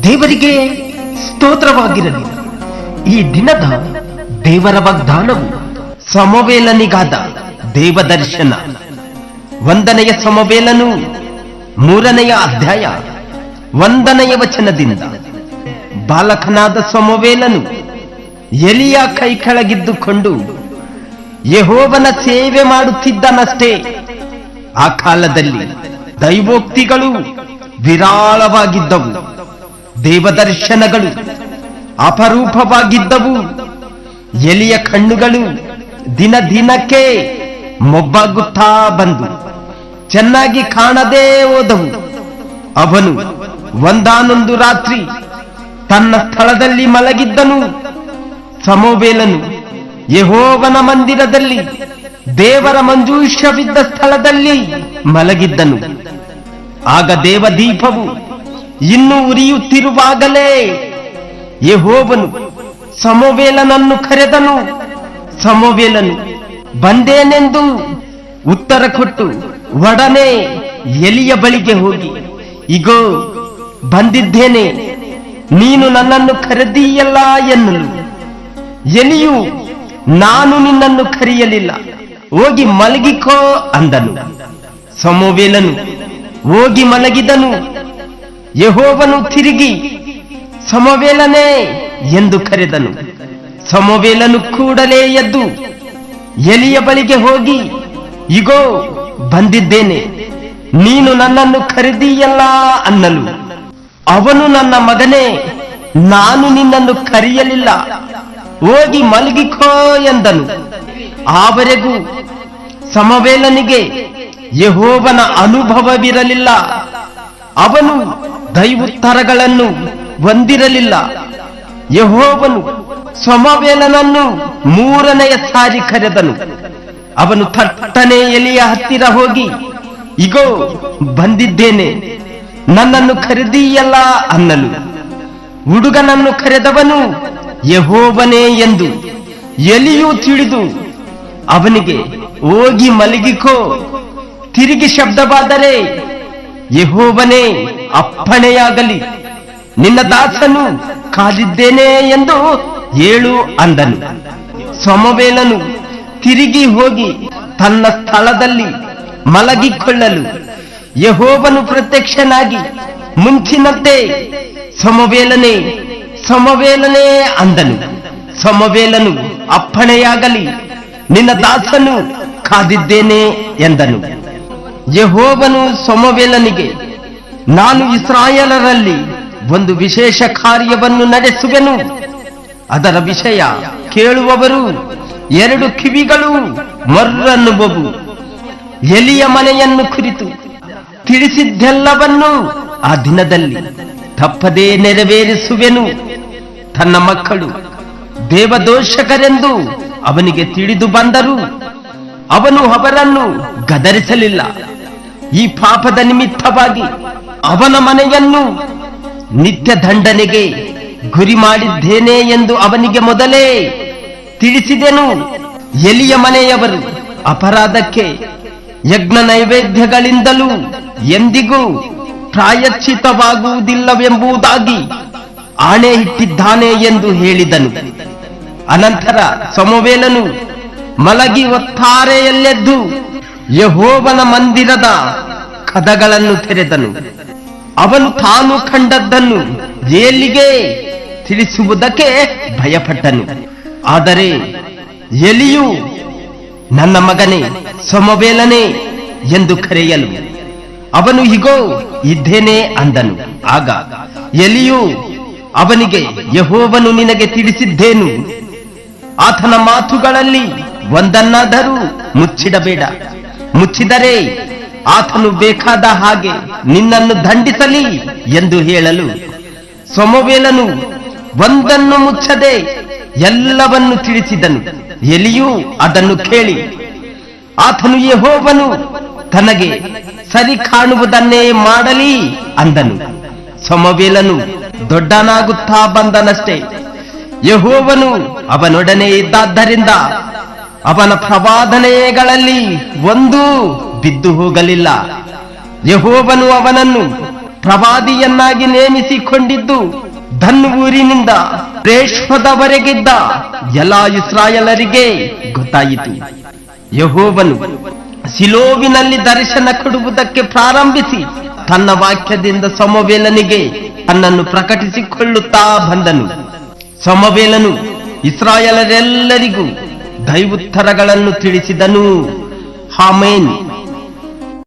ದೇವರಿಗೆ ಸ್ತೋತ್ರವಾಗಿರಲಿ. ಈ ದಿನದ ದೇವರ ವಾಗ್ದಾನವು ಸಮವೇಲನಿಗಾದ ದೇವದರ್ಶನ. 1ನೆಯ ಸಮವೇಲನು 3ನೆಯ ಅಧ್ಯಾಯ 1ನೆಯ ವಚನದಿಂದ. ಬಾಲಕನಾದ ಸಮವೇಲನು ಎಲಿಯ ಕೈ ಕೆಳಗಿದ್ದುಕೊಂಡು ಯೆಹೋವನ ಸೇವೆ ಮಾಡುತ್ತಿದ್ದನಷ್ಟೇ. ಆ ಕಾಲದಲ್ಲಿ ದೈವೋಕ್ತಿಗಳು ವಿರಾಳವಾಗಿದ್ದವು, ದೇವದರ್ಶನಗಳು ಅಪರೂಪವಾಗಿದ್ದವು. ಎಲಿಯ ಕಣ್ಣುಗಳು ದಿನ ದಿನಕ್ಕೆ ಮೊಬ್ಬಾಗುತ್ತಾ ಬಂದು ಚೆನ್ನಾಗಿ ಕಾಣದೇ ಹೋದವು. ಅವನು ಒಂದಾನೊಂದು ರಾತ್ರಿ ತನ್ನ ಸ್ಥಳದಲ್ಲಿ ಮಲಗಿದ್ದನು. ಸಮವೇಲನು ಯೆಹೋವನ ಮಂದಿರದಲ್ಲಿ ದೇವರ ಮಂಜೂಷವಿದ್ದ ಸ್ಥಳದಲ್ಲಿ ಮಲಗಿದ್ದನು. ಆಗ ದೇವದೀಪವು ಇನ್ನೂ ಉರಿಯುತ್ತಿರುವಾಗಲೇ ಯೆಹೋವನು ಸಮವೇಲನನ್ನು ಕರೆದನು. ಸಮವೇಲನು ಬಂದೇನೆಂದು ಉತ್ತರ ಕೊಟ್ಟು ಒಡನೆ ಎಲಿಯ ಬಳಿಗೆ ಹೋಗಿ, ಇಗೋ ಬಂದಿದ್ದೇನೆ, ನೀನು ನನ್ನನ್ನು ಕರೆದೀಯಲ್ಲ ಎನ್ನಲು. ಎಲಿಯು, ನಾನು ನಿನ್ನನ್ನು ಕರೆಯಲಿಲ್ಲ, ಹೋಗಿ ಮಲಗಿಕೋ ಅಂದನು. ಸಮವೇಲನು ಹೋಗಿ ಮಲಗಿದನು. ಯೆಹೋವನು ತಿರುಗಿ ಸಮವೇಲನೇ ಎಂದು ಕರೆದನು. ಸಮವೇಲನು ಕೂಡಲೇ ಎದ್ದು ಎಲಿಯ ಬಳಿಗೆ ಹೋಗಿ, ಇಗೋ ಬಂದಿದ್ದೇನೆ, ನೀನು ನನ್ನನ್ನು ಕರೆದೀಯಲ್ಲ ಅನ್ನಲು. ಅವನು, ನನ್ನ ಮಗನೇ, ನಾನು ನಿನ್ನನ್ನು ಕರೆಯಲಿಲ್ಲ, ಹೋಗಿ ಮಲಗಿಕೋ ಎಂದನು. ಆವರೆಗೂ ಸಮವೇಲನಿಗೆ ಯೆಹೋವನ ಅನುಭವವಿರಲಿಲ್ಲ. ಅವನು ದೈವೋತ್ತರಗಳನ್ನು ಹೊಂದಿರಲಿಲ್ಲ. ಯೆಹೋವನು ಸಮವೇಲನನ್ನು 3ನೆಯ ಸಾರಿ ಕರೆದನು. ಅವನು ಥಟ್ಟನೆ ಎಲಿಯ ಹತ್ತಿರ ಹೋಗಿ, ಇಗೋ ಬಂದಿದ್ದೇನೆ, ನನ್ನನ್ನು ಕರೆದೀಯಲ್ಲ ಅನ್ನಲು. ಹುಡುಗನನ್ನು ಕರೆದವನು ಯೆಹೋವನೇ ಎಂದು ಎಲಿಯೂ ತಿಳಿದು ಅವನಿಗೆ, ಹೋಗಿ ಮಲಗಿಕೋ, ತಿರುಗಿ ಶಬ್ದವಾದರೆ ಯೆಹೋವನೇ ಅಪ್ಪಣೆಯಾಗಲಿ, ನಿನ್ನ ದಾಸನು ಕಾದಿದ್ದೇನೆ ಎಂದು ಹೇಳು ಅಂದನು. ಸಮವೇಲನು ತಿರುಗಿ ಹೋಗಿ ತನ್ನ ಸ್ಥಳದಲ್ಲಿ ಮಲಗಿಕೊಳ್ಳಲು ಯೆಹೋವನು ಪ್ರತ್ಯಕ್ಷನಾಗಿ ಮುಂಚಿನಂತೆ ಸಮವೇಲನೇ, ಸಮವೇಲನೇ ಅಂದನು. ಸಮವೇಲನು, ಅಪ್ಪಣೆಯಾಗಲಿ, ನಿನ್ನ ದಾಸನು ಕಾದಿದ್ದೇನೆ ಎಂದನು. ಯೆಹೋವನು ಸಮವೇಲನಿಗೆ, ನಾನು ಇಸ್ರಾಯೇಲರಲ್ಲಿ ಒಂದು ವಿಶೇಷ ಕಾರ್ಯವನ್ನು ನಡೆಸುವೆನು. ಅದರ ವಿಷಯ ಕೇಳುವವರು 2 ಕಿವಿಗಳು ಮೊರ್ರನ್ನುವವು. ಎಲಿಯ ಮನೆಯನ್ನು ಕುರಿತು ತಿಳಿಸಿದ್ದೆಲ್ಲವನ್ನೂ ಆ ದಿನದಲ್ಲಿ ತಪ್ಪದೇ ನೆರವೇರಿಸುವೆನು. ತನ್ನ ಮಕ್ಕಳು ದೇವದೋಷಕರೆಂದು ಅವನಿಗೆ ತಿಳಿದು ಬಂದರು, ಅವನು ಅವರನ್ನು ಗದರಿಸಲಿಲ್ಲ. ಈ ಪಾಪದ ನಿಮಿತ್ತವಾಗಿ ಅವನ ಮನೆಯನ್ನು ನಿತ್ಯ ದಂಡನೆಗೆ ಗುರಿ ಮಾಡಿದ್ದೇನೆ ಎಂದು ಅವನಿಗೆ ಮೊದಲೇ ತಿಳಿಸಿದೆನು. ಎಲಿಯ ಮನೆಯವರು ಅಪರಾಧಕ್ಕೆ ಯಜ್ಞ ನೈವೇದ್ಯಗಳಿಂದಲೂ ಎಂದಿಗೂ ಪ್ರಾಯಶ್ಚಿತ್ತವಾಗುವುದಿಲ್ಲವೆಂಬುದಾಗಿ ಆಣೆ ಇಟ್ಟಿದ್ದಾನೆ ಎಂದು ಹೇಳಿದನು. ಅನಂತರ ಸಮವೇಲನು ಮಲಗಿ ಒತ್ತಾರೆಯಲ್ಲೆದ್ದು ಯೆಹೋವನ ಮಂದಿರದ ಕದಗಳನ್ನು ತೆರೆದನು. ಅವನು ತಾನು ಕಂಡದ್ದನ್ನು ಏಲಿಗೆ ತಿಳಿಸುವುದಕ್ಕೆ ಭಯಪಟ್ಟನು. ಆದರೆ ಎಲಿಯು, ನನ್ನ ಮಗನೇ ಸಮವೇಲನೇ ಎಂದು ಕರೆಯಲು ಅವನು, ಇಗೋ ಇದ್ದೇನೆ ಅಂದನು. ಆಗ ಎಲಿಯು ಅವನಿಗೆ, ಯೆಹೋವನು ನಿನಗೆ ತಿಳಿಸಿದ್ದೇನು, ಆತನ ಮಾತುಗಳಲ್ಲಿ ಒಂದನ್ನಾದರೂ ಮುಚ್ಚಿಡಬೇಡ, ಮುಚ್ಚಿದರೆ ಆತನು ಬೇಕಾದ ಹಾಗೆ ನಿನ್ನನ್ನು ದಂಡಿಸಲಿ ಎಂದು ಹೇಳಲು, ಸಮವೇಲನು ಒಂದನ್ನು ಮುಚ್ಚದೆ ಎಲ್ಲವನ್ನು ತಿಳಿಸಿದನು. ಎಲಿಯು ಅದನ್ನು ಕೇಳಿ, ಆತನು ಯೆಹೋವನು ತನಗೆ ಸರಿ ಕಾಣುವುದನ್ನೇ ಮಾಡಲಿ ಅಂದನು. ಸಮವೇಲನು ದೊಡ್ಡನಾಗುತ್ತಾ ಬಂದನಷ್ಟೇ. ಯೆಹೋವನು ಅವನೊಡನೆ ಇದ್ದಾದ್ದರಿಂದ ಅವನ ಪ್ರವಾದನೆಗಳಲ್ಲಿ ಒಂದೂ ಬಿದ್ದು ಹೋಗಲಿಲ್ಲ. ಯೆಹೋವನು ಅವನನ್ನು ಪ್ರವಾದಿಯನ್ನಾಗಿ ನೇಮಿಸಿಕೊಂಡಿದ್ದು ಧನ್ ಊರಿನಿಂದ ರೇಷ್ಮದವರೆಗಿದ್ದ ಎಲ್ಲಾ ಇಸ್ರಾಯೇಲರಿಗೆ ಗೊತ್ತಾಯಿತು. ಯೆಹೋವನು ಸಿಲೋವಿನಲ್ಲಿ ದರ್ಶನ ಕೊಡುವುದಕ್ಕೆ ಪ್ರಾರಂಭಿಸಿ ತನ್ನ ವಾಕ್ಯದಿಂದ ಸಮುವೇಲನಿಗೆ ತನ್ನನ್ನು ಪ್ರಕಟಿಸಿಕೊಳ್ಳುತ್ತಾ ಬಂದನು. ಸಮುವೇಲನು ಇಸ್ರಾಯೇಲರೆಲ್ಲರಿಗೂ ದೈವೋತ್ತರಗಳನ್ನು ತಿಳಿಸಿದನು. ಆಮೆನ್.